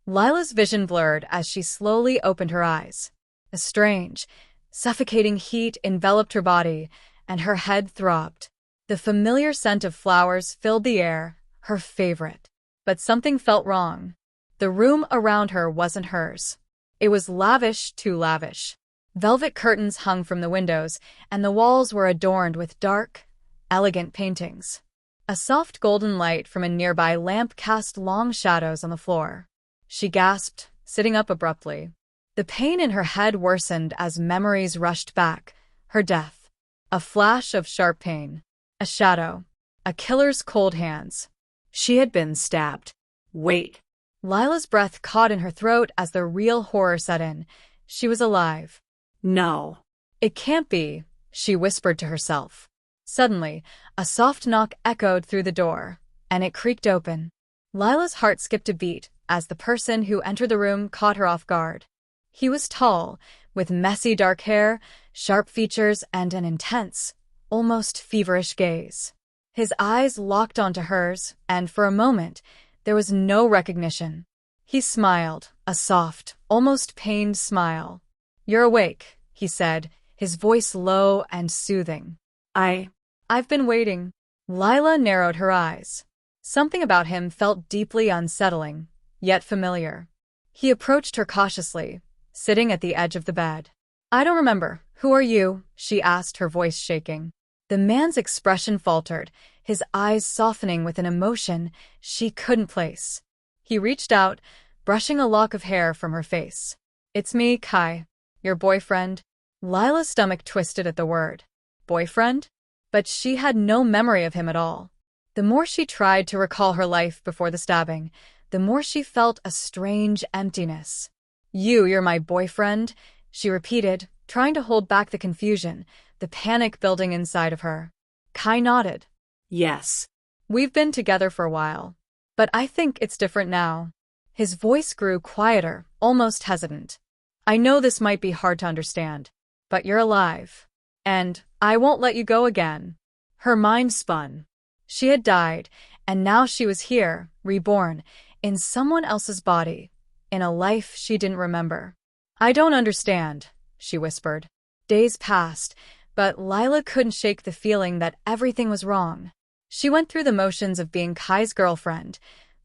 Lila's vision blurred as she slowly opened her eyes. A strange, suffocating heat enveloped her body, and her head throbbed. The familiar scent of flowers filled the air, her favorite. But something felt wrong. The room around her wasn't hers. It was lavish, too lavish. Velvet curtains hung from the windows, and the walls were adorned with dark, elegant paintings. A soft golden light from a nearby lamp cast long shadows on the floor. She gasped, sitting up abruptly. The pain in her head worsened as memories rushed back. Her death. A flash of sharp pain. A shadow. A killer's cold hands. She had been stabbed. Wait. Lila's breath caught in her throat as the real horror set in. She was alive. No. It can't be, she whispered to herself. Suddenly, a soft knock echoed through the door, and it creaked open. Lila's heart skipped a beat as the person who entered the room caught her off guard. He was tall, with messy dark hair, sharp features, and an intense, almost feverish gaze. His eyes locked onto hers, and for a moment, there was no recognition. He smiled, a soft, almost pained smile. "You're awake," he said, his voice low and soothing. I've been waiting." Lila narrowed her eyes. Something about him felt deeply unsettling, yet familiar. He approached her cautiously, sitting at the edge of the bed. "I don't remember. Who are you?" she asked, her voice shaking. The man's expression faltered, his eyes softening with an emotion she couldn't place. He reached out, brushing a lock of hair from her face. "It's me, Kai. Your boyfriend." Lila's stomach twisted at the word. Boyfriend? But she had no memory of him at all. The more she tried to recall her life before the stabbing, the more she felt a strange emptiness. You're my boyfriend," she repeated, trying to hold back the confusion, the panic building inside of her. Kai nodded. "Yes. We've been together for a while. But I think it's different now." His voice grew quieter, almost hesitant. "I know this might be hard to understand, but you're alive. And I won't let you go again." Her mind spun. She had died, and now she was here, reborn, in someone else's body, in a life she didn't remember. "I don't understand," she whispered. Days passed, but Lila couldn't shake the feeling that everything was wrong. She went through the motions of being Kai's girlfriend,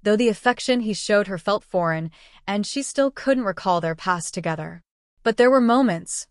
though the affection he showed her felt foreign, and she still couldn't recall their past together. But there were moments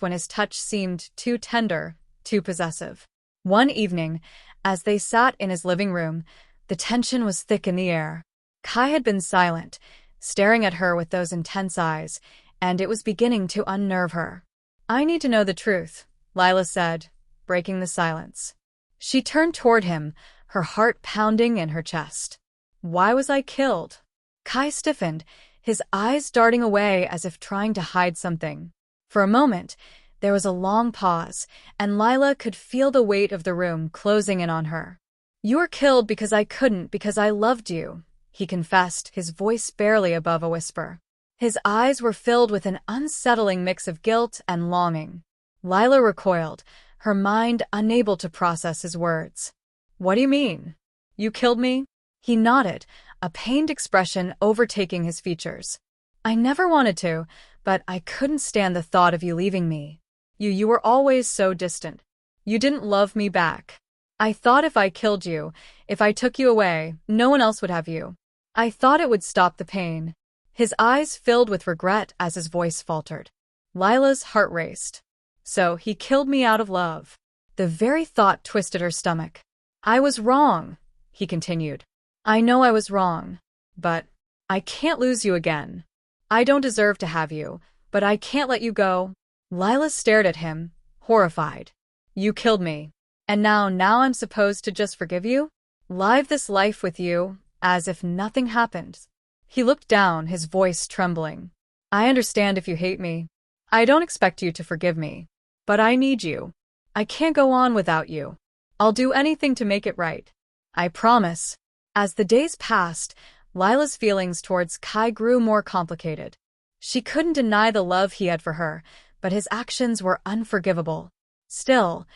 when his touch seemed too tender, too possessive. One evening, as they sat in his living room, the tension was thick in the air. Kai had been silent, staring at her with those intense eyes, and it was beginning to unnerve her. "I need to know the truth," Lila said, breaking the silence. She turned toward him, her heart pounding in her chest. "Why was I killed?" Kai stiffened, his eyes darting away as if trying to hide something. For a moment, there was a long pause, and Lila could feel the weight of the room closing in on her. "You were killed because I couldn't, because I loved you," he confessed, his voice barely above a whisper. His eyes were filled with an unsettling mix of guilt and longing. Lila recoiled, her mind unable to process his words. "What do you mean? You killed me?" He nodded, a pained expression overtaking his features. "I never wanted to, but I couldn't stand the thought of you leaving me. You were always so distant. You didn't love me back. I thought if I killed you, if I took you away, no one else would have you. I thought it would stop the pain." His eyes filled with regret as his voice faltered. Lila's heart raced. "So he killed me out of love." The very thought twisted her stomach. "I was wrong," he continued. "I know I was wrong. But I can't lose you again. I don't deserve to have you, but I can't let you go." Lila stared at him, horrified. "You killed me. And now I'm supposed to just forgive you? Live this life with you, as if nothing happened?" He looked down, his voice trembling. "I understand if you hate me. I don't expect you to forgive me. But I need you. I can't go on without you. I'll do anything to make it right. I promise." As the days passed, Lila's feelings towards Kai grew more complicated. She couldn't deny the love he had for her, but his actions were unforgivable. Still,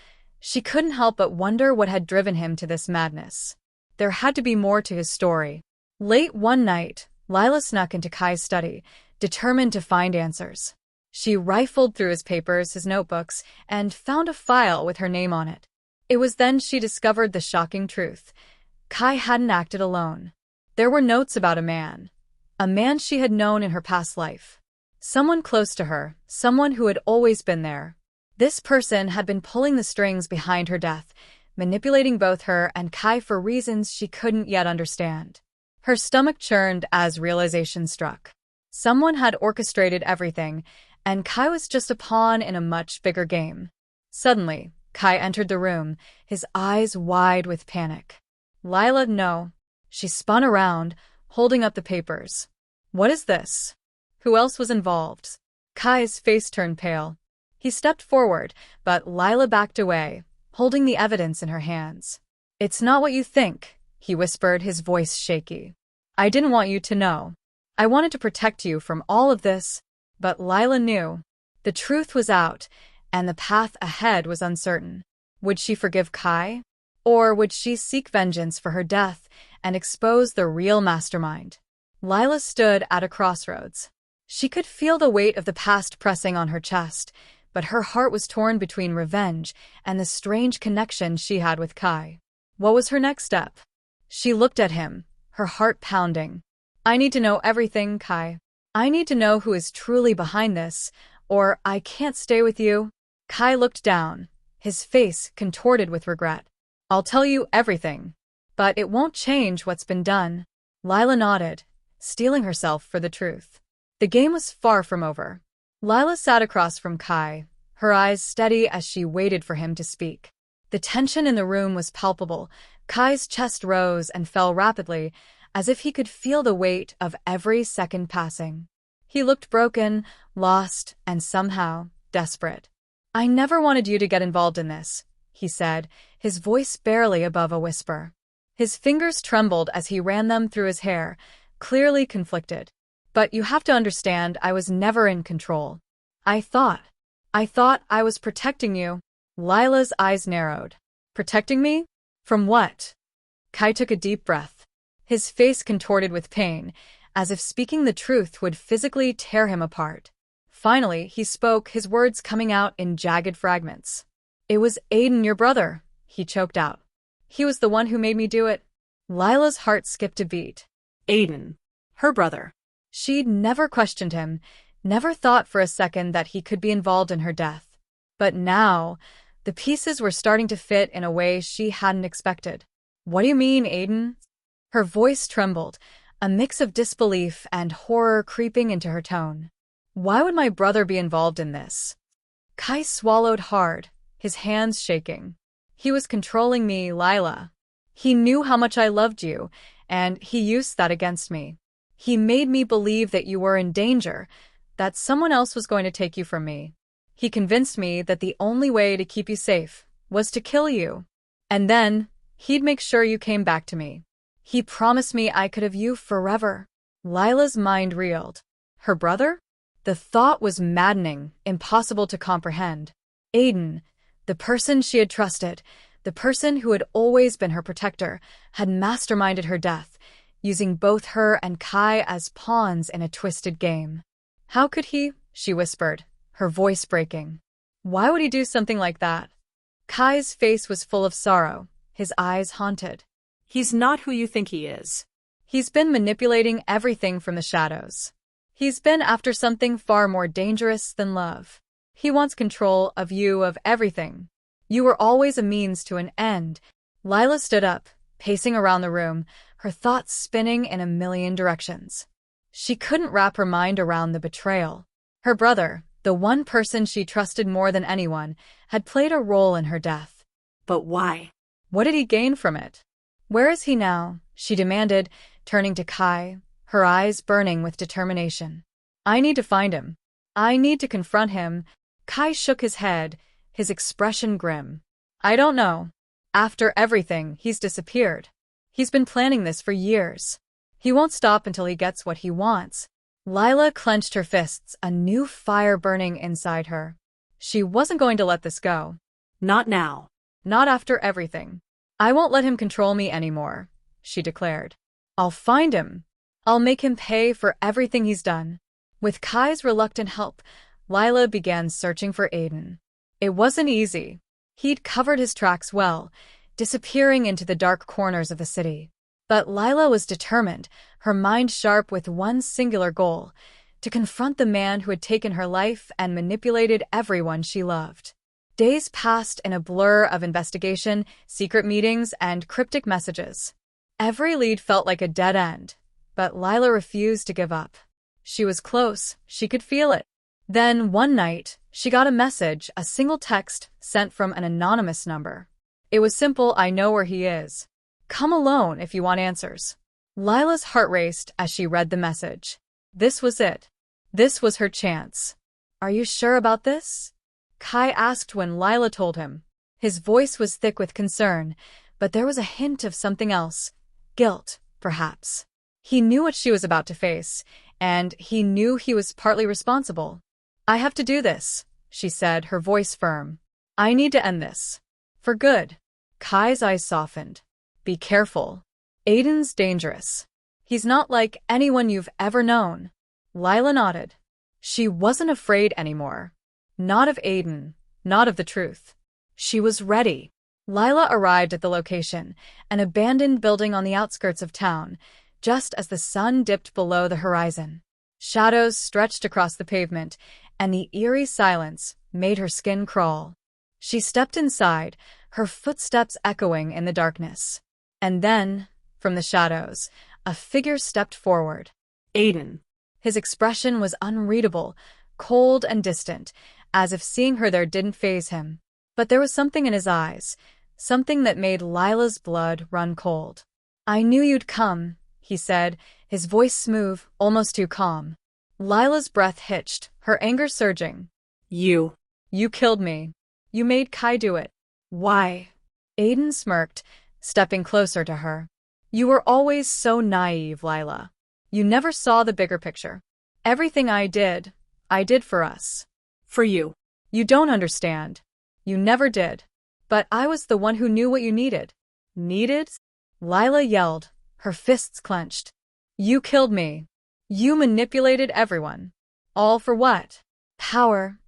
she couldn't help but wonder what had driven him to this madness. There had to be more to his story. Late one night, Lila snuck into Kai's study, determined to find answers. She rifled through his papers, his notebooks, and found a file with her name on it. It was then she discovered the shocking truth. Kai hadn't acted alone. There were notes about a man she had known in her past life. Someone close to her, someone who had always been there. This person had been pulling the strings behind her death, manipulating both her and Kai for reasons she couldn't yet understand. Her stomach churned as realization struck. Someone had orchestrated everything, and Kai was just a pawn in a much bigger game. Suddenly, Kai entered the room, his eyes wide with panic. Lila, no. She spun around, holding up the papers. What is this? Who else was involved? Kai's face turned pale. He stepped forward, but Lila backed away, holding the evidence in her hands. It's not what you think, he whispered, his voice shaky. I didn't want you to know. I wanted to protect you from all of this, but Lila knew. The truth was out, and the path ahead was uncertain. Would she forgive Kai? Or would she seek vengeance for her death and expose the real mastermind? Lila stood at a crossroads. She could feel the weight of the past pressing on her chest, but her heart was torn between revenge and the strange connection she had with Kai. What was her next step? She looked at him, her heart pounding. I need to know everything, Kai. I need to know who is truly behind this, or I can't stay with you. Kai looked down, his face contorted with regret. I'll tell you everything, but it won't change what's been done. Lila nodded, steeling herself for the truth. The game was far from over. Lila sat across from Kai, her eyes steady as she waited for him to speak. The tension in the room was palpable. Kai's chest rose and fell rapidly, as if he could feel the weight of every second passing. He looked broken, lost, and somehow desperate. I never wanted you to get involved in this, he said, his voice barely above a whisper. His fingers trembled as he ran them through his hair, clearly conflicted. But you have to understand, I was never in control. I thought I was protecting you. Lila's eyes narrowed. Protecting me? From what? Kai took a deep breath. His face contorted with pain, as if speaking the truth would physically tear him apart. Finally, he spoke, his words coming out in jagged fragments. It was Aiden, your brother, he choked out. He was the one who made me do it. Lila's heart skipped a beat. Aiden. Her brother. She'd never questioned him, never thought for a second that he could be involved in her death. But now, the pieces were starting to fit in a way she hadn't expected. What do you mean, Aiden? Her voice trembled, a mix of disbelief and horror creeping into her tone. Why would my brother be involved in this? Kai swallowed hard, his hands shaking. He was controlling me, Lila. He knew how much I loved you, and he used that against me. He made me believe that you were in danger, that someone else was going to take you from me. He convinced me that the only way to keep you safe was to kill you. And then, he'd make sure you came back to me. He promised me I could have you forever. Lila's mind reeled. Her brother? The thought was maddening, impossible to comprehend. Aiden, the person she had trusted, the person who had always been her protector, had masterminded her death, using both her and Kai as pawns in a twisted game. How could he? She whispered, her voice breaking. Why would he do something like that? Kai's face was full of sorrow, his eyes haunted. He's not who you think he is. He's been manipulating everything from the shadows. He's been after something far more dangerous than love. He wants control of you, of everything. You were always a means to an end. Lila stood up, pacing around the room, her thoughts spinning in a million directions. She couldn't wrap her mind around the betrayal. Her brother, the one person she trusted more than anyone, had played a role in her death. But why? What did he gain from it? Where is he now? She demanded, turning to Kai, her eyes burning with determination. I need to find him. I need to confront him. Kai shook his head, his expression grim. I don't know. After everything, he's disappeared. He's been planning this for years. He won't stop until he gets what he wants. Lila clenched her fists, a new fire burning inside her. She wasn't going to let this go. Not now. Not after everything. I won't let him control me anymore, she declared. I'll find him. I'll make him pay for everything he's done. With Kai's reluctant help, Lila began searching for Aiden. It wasn't easy. He'd covered his tracks well, disappearing into the dark corners of the city. But Lila was determined, her mind sharp with one singular goal: to confront the man who had taken her life and manipulated everyone she loved. Days passed in a blur of investigation, secret meetings, and cryptic messages. Every lead felt like a dead end, but Lila refused to give up. She was close, she could feel it. Then, one night, she got a message, a single text sent from an anonymous number. It was simple: I know where he is. Come alone if you want answers. Lila's heart raced as she read the message. This was it. This was her chance. Are you sure about this? Kai asked when Lila told him. His voice was thick with concern, but there was a hint of something else. Guilt, perhaps. He knew what she was about to face, and he knew he was partly responsible. I have to do this, she said, her voice firm. I need to end this. For good. Kai's eyes softened. Be careful. Aiden's dangerous. He's not like anyone you've ever known. Lila nodded. She wasn't afraid anymore. Not of Aiden, not of the truth. She was ready. Lila arrived at the location, an abandoned building on the outskirts of town, just as the sun dipped below the horizon. Shadows stretched across the pavement, and the eerie silence made her skin crawl. She stepped inside, her footsteps echoing in the darkness. And then, from the shadows, a figure stepped forward. Aiden. His expression was unreadable, cold and distant, as if seeing her there didn't faze him. But there was something in his eyes, something that made Lila's blood run cold. I knew you'd come, he said, his voice smooth, almost too calm. Lila's breath hitched, her anger surging. You killed me. You made Kai do it. Why? Aiden smirked, stepping closer to her. You were always so naive, Lila. You never saw the bigger picture. Everything I did for us. For you. You don't understand. You never did. But I was the one who knew what you needed. Needed? Lila yelled, her fists clenched. You killed me. You manipulated everyone. All for what? Power.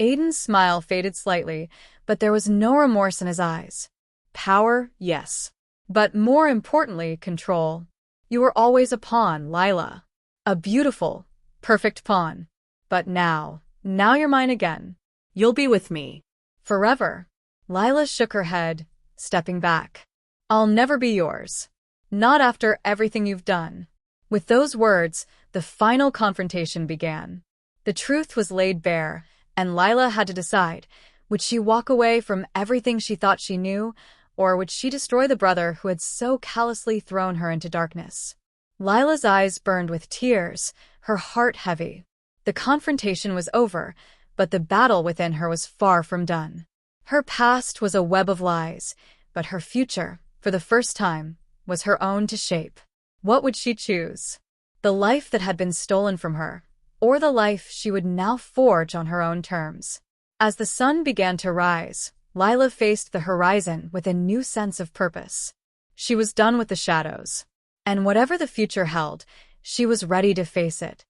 Aiden's smile faded slightly, but there was no remorse in his eyes. Power, yes. But more importantly, control. You were always a pawn, Lila. A beautiful, perfect pawn. But now you're mine again. You'll be with me. Forever. Lila shook her head, stepping back. I'll never be yours. Not after everything you've done. With those words, the final confrontation began. The truth was laid bare, and Lila had to decide, would she walk away from everything she thought she knew, or would she destroy the brother who had so callously thrown her into darkness? Lila's eyes burned with tears, her heart heavy. The confrontation was over, but the battle within her was far from done. Her past was a web of lies, but her future, for the first time, was her own to shape. What would she choose? The life that had been stolen from her, or the life she would now forge on her own terms? As the sun began to rise, Lila faced the horizon with a new sense of purpose. She was done with the shadows. And whatever the future held, she was ready to face it.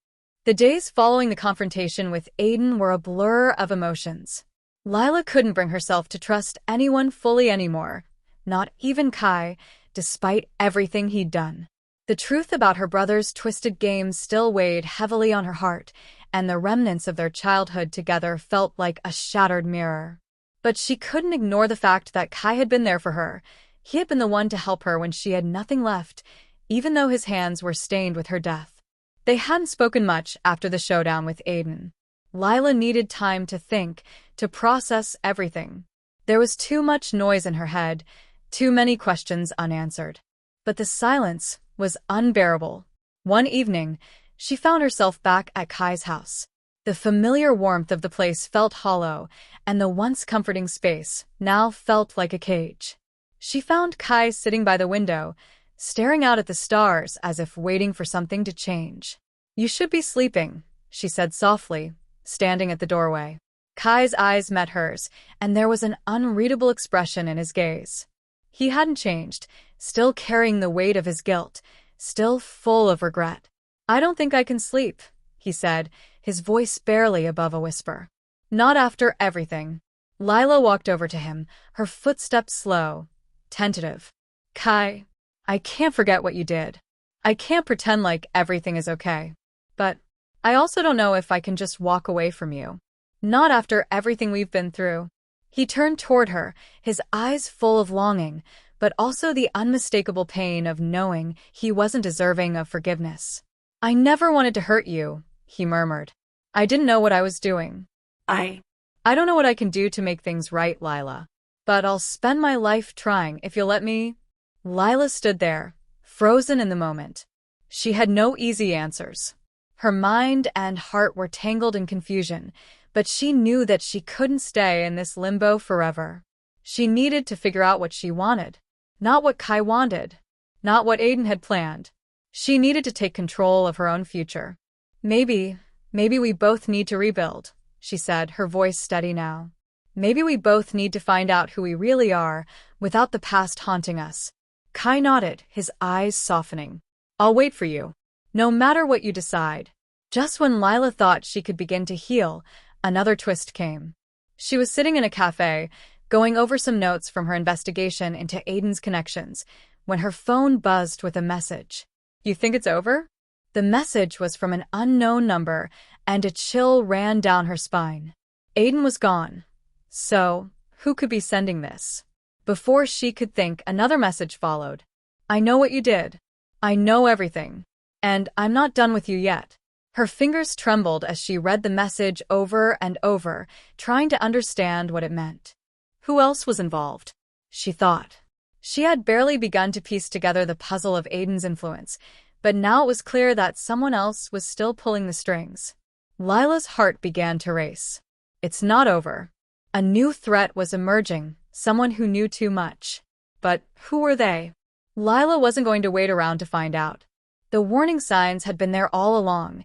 The days following the confrontation with Aiden were a blur of emotions. Lila couldn't bring herself to trust anyone fully anymore, not even Kai, despite everything he'd done. The truth about her brother's twisted games still weighed heavily on her heart, and the remnants of their childhood together felt like a shattered mirror. But she couldn't ignore the fact that Kai had been there for her. He had been the one to help her when she had nothing left, even though his hands were stained with her death. They hadn't spoken much after the showdown with Aiden. Lila needed time to think, to process everything. There was too much noise in her head, too many questions unanswered. But the silence was unbearable. One evening, she found herself back at Kai's house. The familiar warmth of the place felt hollow, and the once comforting space now felt like a cage. She found Kai sitting by the window, staring out at the stars as if waiting for something to change. You should be sleeping, she said softly, standing at the doorway. Kai's eyes met hers, and there was an unreadable expression in his gaze. He hadn't changed, still carrying the weight of his guilt, still full of regret. "I don't think I can sleep," he said, his voice barely above a whisper. "Not after everything." Lila walked over to him, her footsteps slow, tentative. "Kai, I can't forget what you did. I can't pretend like everything is okay. But I also don't know if I can just walk away from you. Not after everything we've been through." He turned toward her, his eyes full of longing, but also the unmistakable pain of knowing he wasn't deserving of forgiveness. "I never wanted to hurt you," he murmured. "I didn't know what I was doing. I don't know what I can do to make things right, Lila. But I'll spend my life trying if you'll let me." Lila stood there, frozen in the moment. She had no easy answers. Her mind and heart were tangled in confusion, but she knew that she couldn't stay in this limbo forever. She needed to figure out what she wanted. Not what Kai wanted. Not what Aiden had planned. She needed to take control of her own future. Maybe we both need to rebuild," she said, her voice steady now. "Maybe we both need to find out who we really are without the past haunting us." Kai nodded, his eyes softening. "I'll wait for you. No matter what you decide." Just when Lila thought she could begin to heal, another twist came. She was sitting in a cafe, going over some notes from her investigation into Aiden's connections, when her phone buzzed with a message. "You think it's over?" The message was from an unknown number, and a chill ran down her spine. Aiden was gone. So, who could be sending this? Before she could think, another message followed. "I know what you did. I know everything. And I'm not done with you yet." Her fingers trembled as she read the message over and over, trying to understand what it meant. Who else was involved? She thought. She had barely begun to piece together the puzzle of Aiden's influence, but now it was clear that someone else was still pulling the strings. Lila's heart began to race. It's not over. A new threat was emerging, someone who knew too much. But who were they? Lila wasn't going to wait around to find out. The warning signs had been there all along.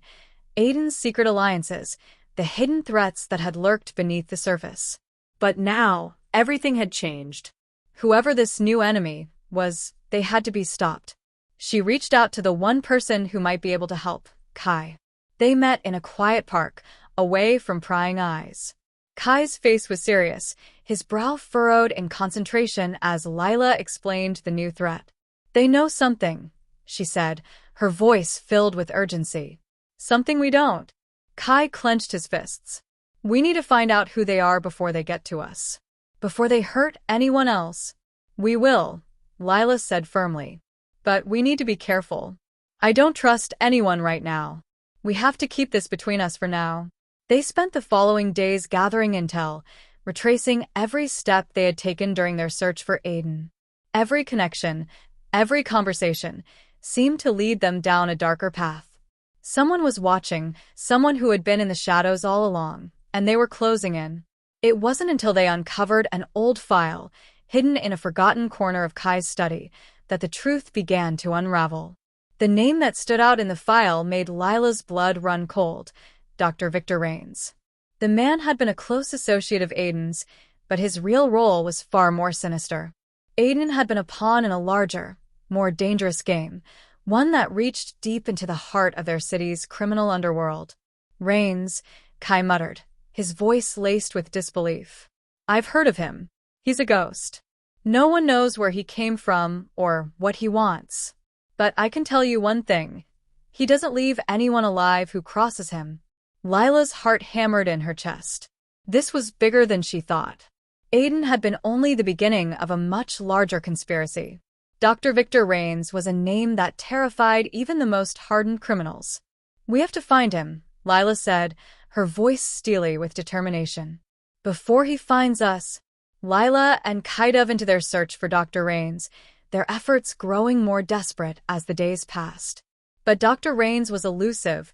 Aiden's secret alliances, the hidden threats that had lurked beneath the surface. But now, everything had changed. Whoever this new enemy was, they had to be stopped. She reached out to the one person who might be able to help, Kai. They met in a quiet park, away from prying eyes. Kai's face was serious, his brow furrowed in concentration as Lila explained the new threat. "They know something," she said, her voice filled with urgency. "Something we don't." Kai clenched his fists. "We need to find out who they are before they get to us. Before they hurt anyone else." "We will," Lila said firmly. "But we need to be careful. I don't trust anyone right now. We have to keep this between us for now." They spent the following days gathering intel, retracing every step they had taken during their search for Aiden. Every connection, every conversation, seemed to lead them down a darker path. Someone was watching, someone who had been in the shadows all along, and they were closing in. It wasn't until they uncovered an old file, hidden in a forgotten corner of Kai's study, that the truth began to unravel. The name that stood out in the file made Lila's blood run cold: Dr. Victor Rains. The man had been a close associate of Aiden's, but his real role was far more sinister. Aiden had been a pawn in a larger, more dangerous game, one that reached deep into the heart of their city's criminal underworld. "Rains," Kai muttered, his voice laced with disbelief. "I've heard of him. He's a ghost. No one knows where he came from or what he wants. But I can tell you one thing. He doesn't leave anyone alive who crosses him." Lila's heart hammered in her chest. This was bigger than she thought. Aiden had been only the beginning of a much larger conspiracy. Dr. Victor Rains was a name that terrified even the most hardened criminals. "We have to find him," Lila said, her voice steely with determination. "Before he finds us." Lila and Kai dove into their search for Dr. Rains, their efforts growing more desperate as the days passed. But Dr. Rains was elusive,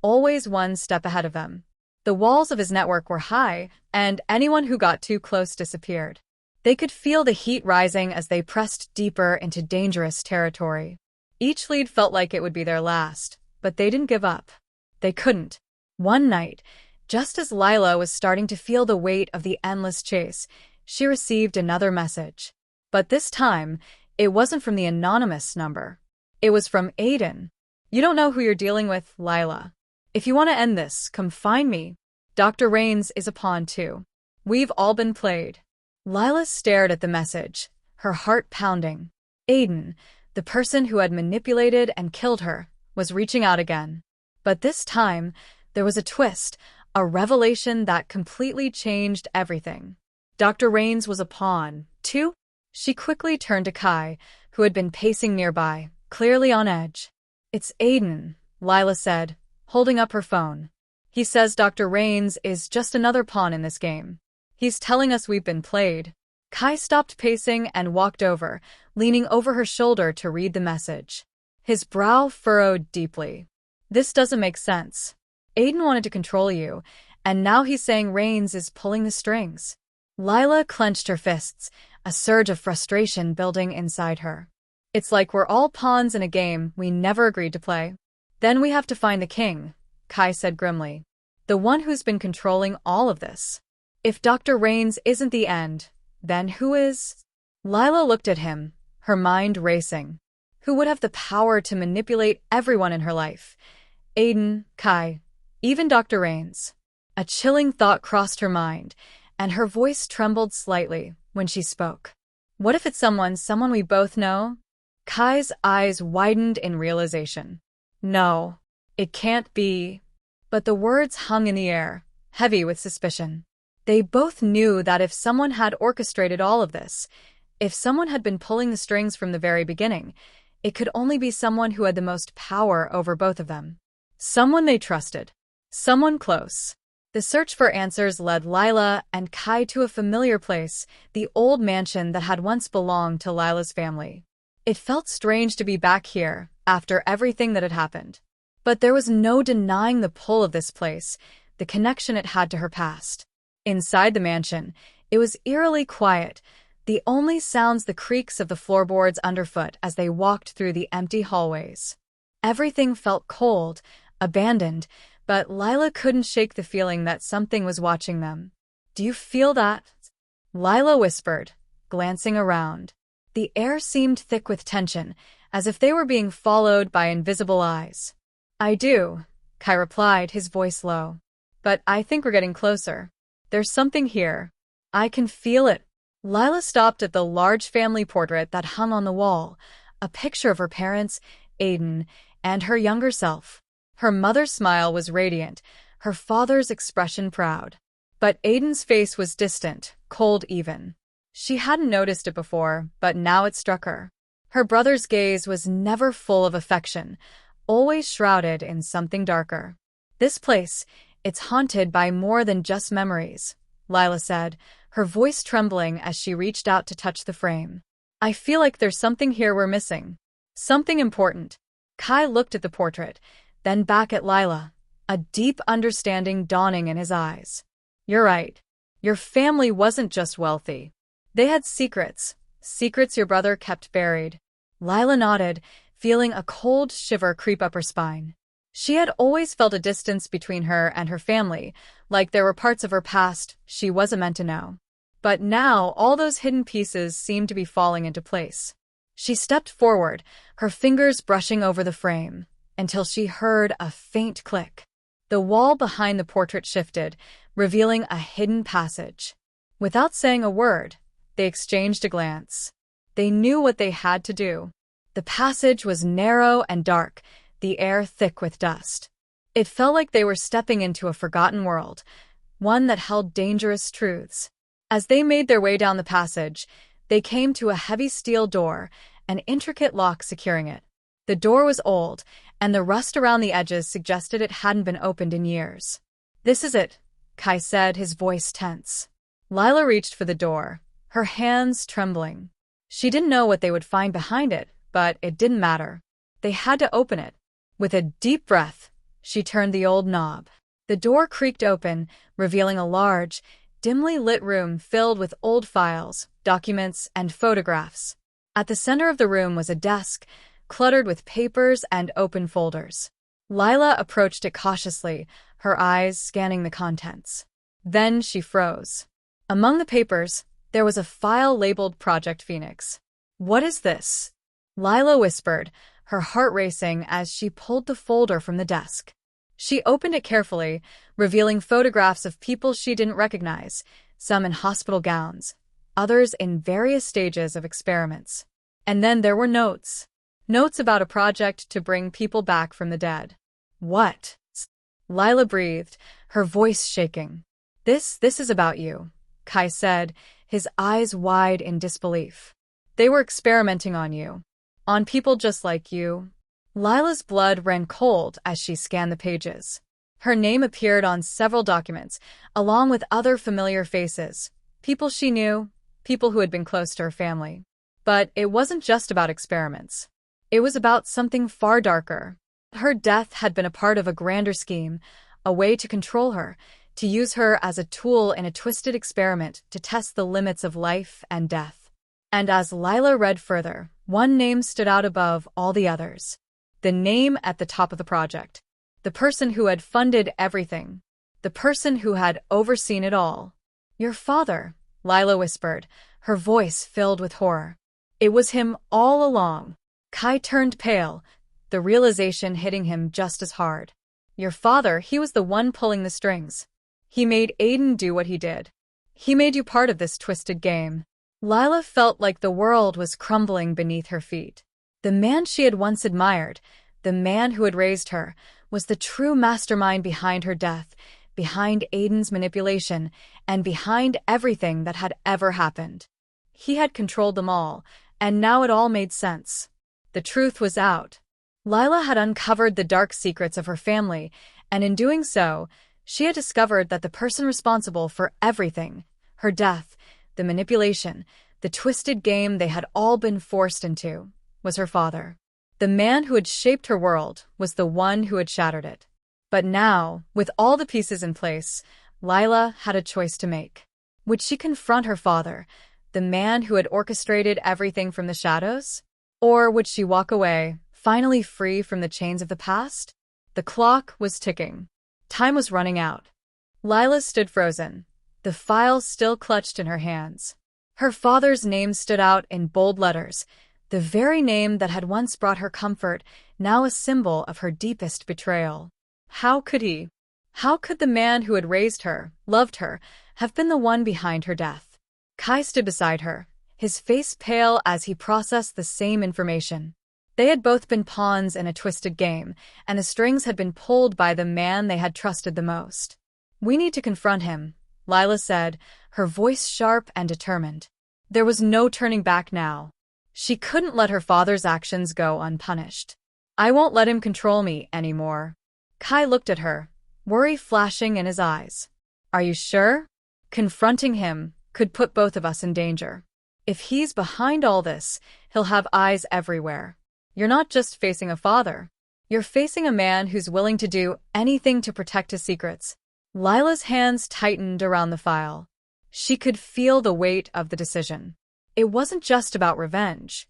always one step ahead of them. The walls of his network were high, and anyone who got too close disappeared. They could feel the heat rising as they pressed deeper into dangerous territory. Each lead felt like it would be their last, but they didn't give up. They couldn't. One night, just as Lila was starting to feel the weight of the endless chase, she received another message. But this time, it wasn't from the anonymous number. It was from Aiden. You don't know who you're dealing with, Lila. If you want to end this, come find me. Dr. Rains is a pawn too. We've all been played. Lila stared at the message, her heart pounding. Aiden, the person who had manipulated and killed her, was reaching out again. But this time, there was a twist, a revelation that completely changed everything. Dr. Rains was a pawn, too? She quickly turned to Kai, who had been pacing nearby, clearly on edge. It's Aiden, Lila said, holding up her phone. He says Dr. Rains is just another pawn in this game. He's telling us we've been played. Kai stopped pacing and walked over, leaning over her shoulder to read the message. His brow furrowed deeply. This doesn't make sense. Aiden wanted to control you, and now he's saying Rains is pulling the strings. Lila clenched her fists, a surge of frustration building inside her. It's like we're all pawns in a game we never agreed to play. Then we have to find the king, Kai said grimly. The one who's been controlling all of this. If Dr. Rains isn't the end, then who is? Lila looked at him, her mind racing. Who would have the power to manipulate everyone in her life? Aiden, Kai, even Dr. Rains. A chilling thought crossed her mind, and her voice trembled slightly when she spoke. What if it's someone we both know? Kai's eyes widened in realization. No, it can't be. But the words hung in the air, heavy with suspicion. They both knew that if someone had orchestrated all of this, if someone had been pulling the strings from the very beginning, it could only be someone who had the most power over both of them. Someone they trusted. Someone close. The search for answers led Lila and Kai to a familiar place, the old mansion that had once belonged to Lila's family. It felt strange to be back here, after everything that had happened. But there was no denying the pull of this place, the connection it had to her past. Inside the mansion, it was eerily quiet, the only sounds the creaks of the floorboards underfoot as they walked through the empty hallways. Everything felt cold, abandoned, but Lila couldn't shake the feeling that something was watching them. Do you feel that? Lila whispered, glancing around. The air seemed thick with tension, as if they were being followed by invisible eyes. I do, Kai replied, his voice low. But I think we're getting closer. There's something here. I can feel it. Lila stopped at the large family portrait that hung on the wall, a picture of her parents, Aiden, and her younger self. Her mother's smile was radiant, her father's expression proud. But Aiden's face was distant, cold even. She hadn't noticed it before, but now it struck her. Her brother's gaze was never full of affection, always shrouded in something darker. This place, it's haunted by more than just memories, Lila said, her voice trembling as she reached out to touch the frame. I feel like there's something here we're missing. Something important. Kai looked at the portrait, then back at Lila, a deep understanding dawning in his eyes. You're right. Your family wasn't just wealthy. They had secrets your brother kept buried. Lila nodded, feeling a cold shiver creep up her spine. She had always felt a distance between her and her family, like there were parts of her past she wasn't meant to know. But now all those hidden pieces seemed to be falling into place. She stepped forward, her fingers brushing over the frame, until she heard a faint click. The wall behind the portrait shifted, revealing a hidden passage. Without saying a word, they exchanged a glance. They knew what they had to do. The passage was narrow and dark, the air thick with dust. It felt like they were stepping into a forgotten world, one that held dangerous truths. As they made their way down the passage, they came to a heavy steel door, an intricate lock securing it. The door was old, and the rust around the edges suggested it hadn't been opened in years. This is it, Kai said, his voice tense. Lila reached for the door, her hands trembling. She didn't know what they would find behind it, but it didn't matter. They had to open it. With a deep breath, she turned the old knob. The door creaked open, revealing a large, dimly lit room filled with old files, documents, and photographs. At the center of the room was a desk, cluttered with papers and open folders. Lila approached it cautiously, her eyes scanning the contents. Then she froze. Among the papers, there was a file labeled Project Phoenix. What is this? Lila whispered, her heart racing as she pulled the folder from the desk. She opened it carefully, revealing photographs of people she didn't recognize, some in hospital gowns, others in various stages of experiments. And then there were notes. Notes about a project to bring people back from the dead. What? Lila breathed, her voice shaking. This is about you, Kai said, his eyes wide in disbelief. They were experimenting on you. On people just like you. Lila's blood ran cold as she scanned the pages. Her name appeared on several documents, along with other familiar faces. People she knew, people who had been close to her family. But it wasn't just about experiments. It was about something far darker. Her death had been a part of a grander scheme, a way to control her, to use her as a tool in a twisted experiment to test the limits of life and death. And as Lila read further, one name stood out above all the others. The name at the top of the project. The person who had funded everything. The person who had overseen it all. Your father, Lila whispered, her voice filled with horror. It was him all along. Kai turned pale, the realization hitting him just as hard. Your father, he was the one pulling the strings. He made Aiden do what he did. He made you part of this twisted game. Lila felt like the world was crumbling beneath her feet. The man she had once admired, the man who had raised her, was the true mastermind behind her death, behind Aiden's manipulation, and behind everything that had ever happened. He had controlled them all, and now it all made sense. The truth was out. Lila had uncovered the dark secrets of her family, and in doing so, she had discovered that the person responsible for everything, her death, the manipulation, the twisted game they had all been forced into, was her father. The man who had shaped her world was the one who had shattered it. But now, with all the pieces in place, Lila had a choice to make. Would she confront her father, the man who had orchestrated everything from the shadows? Or would she walk away, finally free from the chains of the past? The clock was ticking. Time was running out. Lila stood frozen, the file still clutched in her hands. Her father's name stood out in bold letters, the very name that had once brought her comfort, now a symbol of her deepest betrayal. How could he? How could the man who had raised her, loved her, have been the one behind her death? Kai stood beside her, his face pale as he processed the same information. They had both been pawns in a twisted game, and the strings had been pulled by the man they had trusted the most. We need to confront him, Lila said, her voice sharp and determined. There was no turning back now. She couldn't let her father's actions go unpunished. I won't let him control me anymore. Kai looked at her, worry flashing in his eyes. Are you sure? Confronting him could put both of us in danger. If he's behind all this, he'll have eyes everywhere. You're not just facing a father. You're facing a man who's willing to do anything to protect his secrets. Lila's hands tightened around the file. She could feel the weight of the decision. It wasn't just about revenge.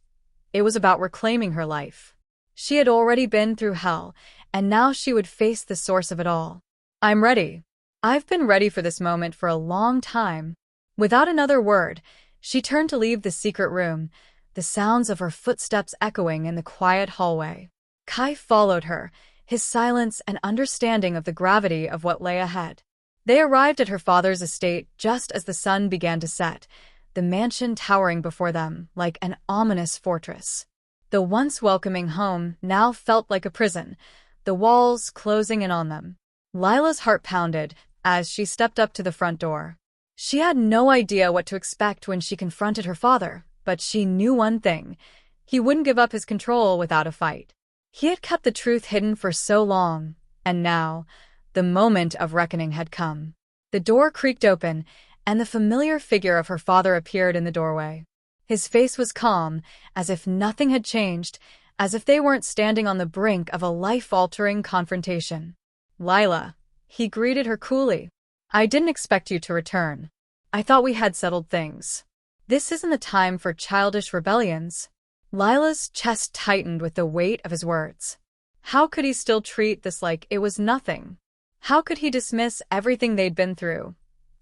It was about reclaiming her life. She had already been through hell, and now she would face the source of it all. I'm ready. I've been ready for this moment for a long time. Without another word, she turned to leave the secret room, the sounds of her footsteps echoing in the quiet hallway. Kai followed her, his silence and understanding of the gravity of what lay ahead. They arrived at her father's estate just as the sun began to set, the mansion towering before them like an ominous fortress. The once welcoming home now felt like a prison, the walls closing in on them. Lila's heart pounded as she stepped up to the front door. She had no idea what to expect when she confronted her father, but she knew one thing. He wouldn't give up his control without a fight. He had kept the truth hidden for so long, and now, the moment of reckoning had come. The door creaked open, and the familiar figure of her father appeared in the doorway. His face was calm, as if nothing had changed, as if they weren't standing on the brink of a life-altering confrontation. Lila, he greeted her coolly. I didn't expect you to return. I thought we had settled things. This isn't the time for childish rebellions. Lila's chest tightened with the weight of his words. How could he still treat this like it was nothing? How could he dismiss everything they'd been through?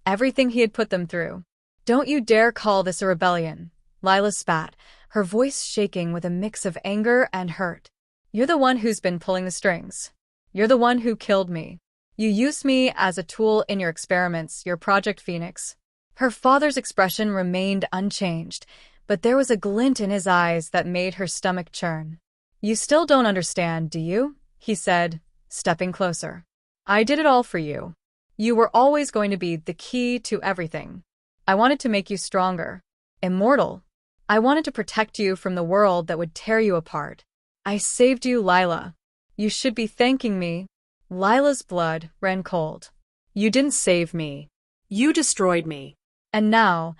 Everything he had put them through? Don't you dare call this a rebellion, Lila spat, her voice shaking with a mix of anger and hurt. You're the one who's been pulling the strings. You're the one who killed me. You used me as a tool in your experiments, your Project Phoenix." Her father's expression remained unchanged, but there was a glint in his eyes that made her stomach churn. "You still don't understand, do you?" he said, stepping closer. "I did it all for you. You were always going to be the key to everything. I wanted to make you stronger, immortal. I wanted to protect you from the world that would tear you apart. I saved you, Lila. You should be thanking me." Lila's blood ran cold. "You didn't save me. You destroyed me. And now,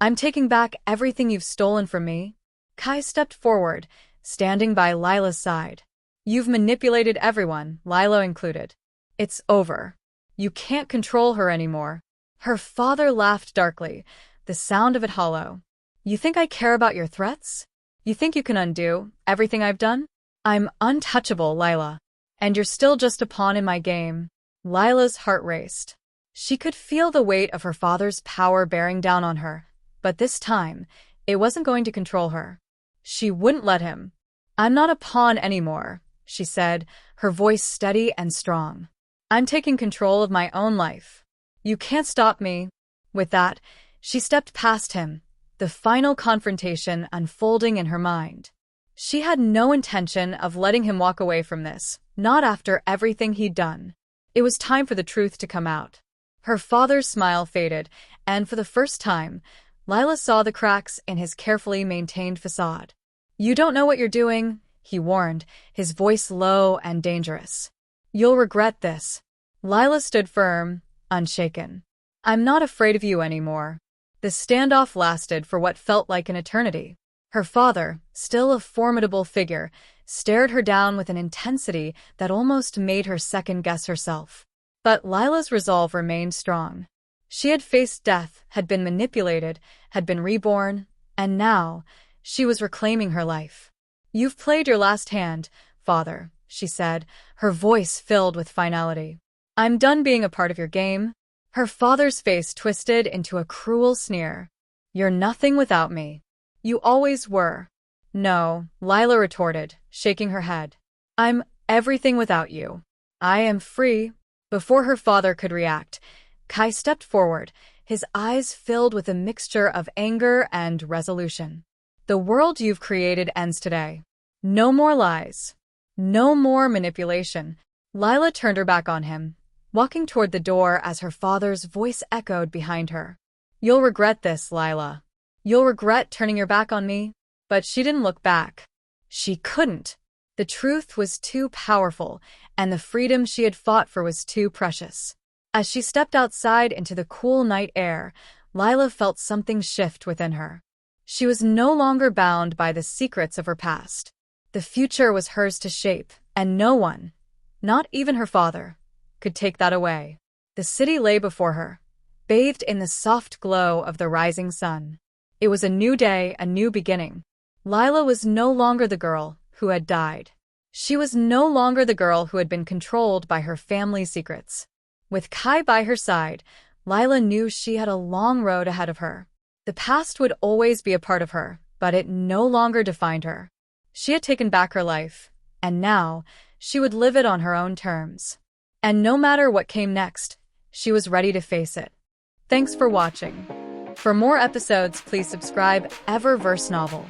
I'm taking back everything you've stolen from me." Kai stepped forward, standing by Lila's side. "You've manipulated everyone, Lila included. It's over. You can't control her anymore." Her father laughed darkly, the sound of it hollow. "You think I care about your threats? You think you can undo everything I've done? I'm untouchable, Lila. And you're still just a pawn in my game." Lila's heart raced. She could feel the weight of her father's power bearing down on her, but this time, it wasn't going to control her. She wouldn't let him. "I'm not a pawn anymore," she said, her voice steady and strong. "I'm taking control of my own life. You can't stop me." With that, she stepped past him, the final confrontation unfolding in her mind. She had no intention of letting him walk away from this, not after everything he'd done. It was time for the truth to come out. Her father's smile faded, and for the first time, Lila saw the cracks in his carefully maintained facade. "You don't know what you're doing," he warned, his voice low and dangerous. "You'll regret this." Lila stood firm, unshaken. "I'm not afraid of you anymore." The standoff lasted for what felt like an eternity. Her father, still a formidable figure, stared her down with an intensity that almost made her second-guess herself. But Lila's resolve remained strong. She had faced death, had been manipulated, had been reborn, and now she was reclaiming her life. "You've played your last hand, father," she said, her voice filled with finality. "I'm done being a part of your game." Her father's face twisted into a cruel sneer. "You're nothing without me. You always were." "No," Lila retorted, shaking her head. "I'm everything without you. I am free." Before her father could react, Kai stepped forward, his eyes filled with a mixture of anger and resolution. "The world you've created ends today. No more lies. No more manipulation." Lila turned her back on him, walking toward the door as her father's voice echoed behind her. "You'll regret this, Lila. You'll regret turning your back on me." But she didn't look back. She couldn't. The truth was too powerful, and the freedom she had fought for was too precious. As she stepped outside into the cool night air, Lila felt something shift within her. She was no longer bound by the secrets of her past. The future was hers to shape, and no one, not even her father, could take that away. The city lay before her, bathed in the soft glow of the rising sun. It was a new day, a new beginning. Lila was no longer the girl who had died. She was no longer the girl who had been controlled by her family's secrets. With Kai by her side, Lila knew she had a long road ahead of her. The past would always be a part of her, but it no longer defined her. She had taken back her life, and now she would live it on her own terms. And no matter what came next, she was ready to face it. Thanks for watching. For more episodes, please subscribe Eververse Novel.